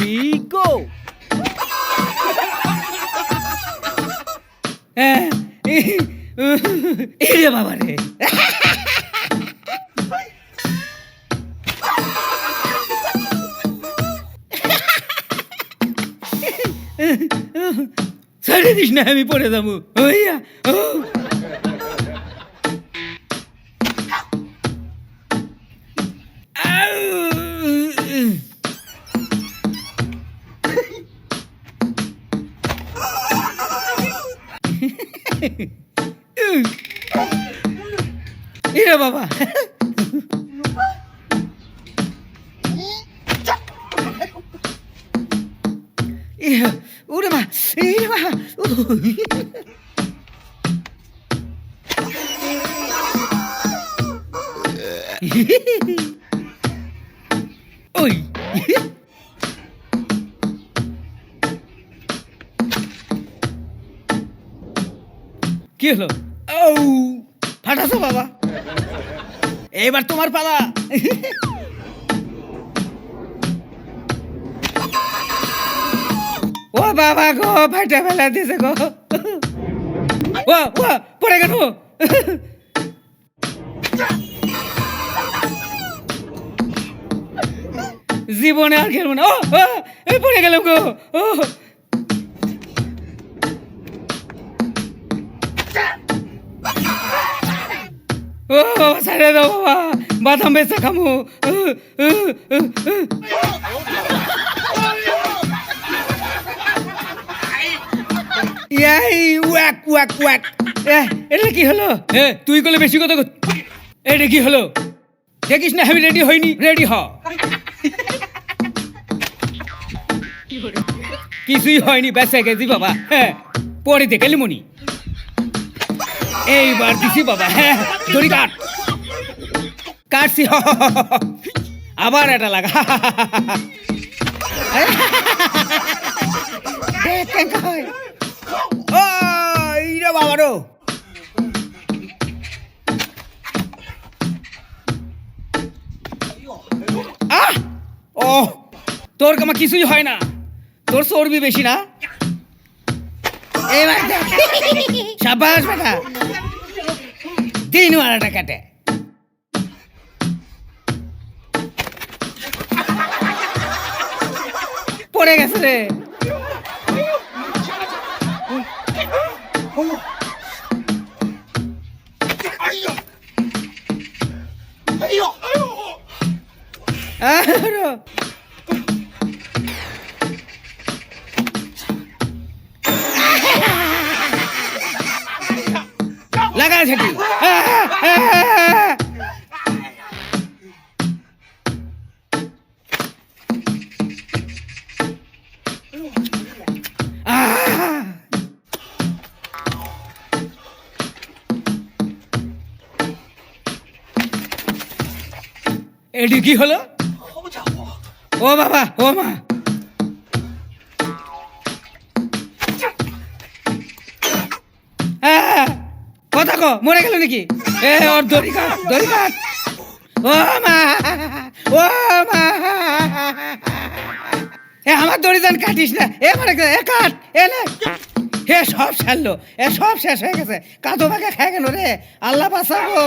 Ready go. এরে বাবা রে, ছেড়ে দিস না, আমি পড়ে যাবো। ওইয়া ও এরে বাবা, ওরে মা, এরে মা, ওই কি হলো? ও ফাটাছো বাবা, এবার তোমার পালা। ও বাবা গো, ফাটা ফেলা দিছে গো। ও ও পড়ে গেল, জীবনে আর খেলবো না। ও পড়ে গেলাম গো। ও ও ছেড়ে দাও বাবা, বাদাম বেচা খামু। ওয়াক ওয়াক ওয়াক, এটা কি হলো? তুই করলে বেশি কথা। এটা কি হলো? দেখিস না আমি রেডি হইনি? রেডি হ। কিছুই হয়নি, বেঁচে গেছি বাবা। হ্যাঁ, পরে দেখে মনি। এইবার দিছি বাবা। হ্যাঁ, দড়ি কাট, কাটছি। আবার এটা লাগা। ও ইরে বাবারো, ও তোর কামা কিছুই হয় না, তোর চর্বি বেশি না। এবার সাবাস বেটা, তিন মারাটা কাটে। পড়ে গেছে রে। লাগা সেটি। এটি কি হলো? ও বাবা, ও মা, কথা কো, মরে গেল নাকি? ওর দড়ি কাট, দড়ি কাট। ও মা, ও মা, আমার দড়ি যান কাটিস না। মরে গেল, কাট। না, হে সব সারলো, সব শেষ হয়ে গেছে। কাঁদো বাঁকে খায় কেন রে? আল্লাহ বাঁচাবো।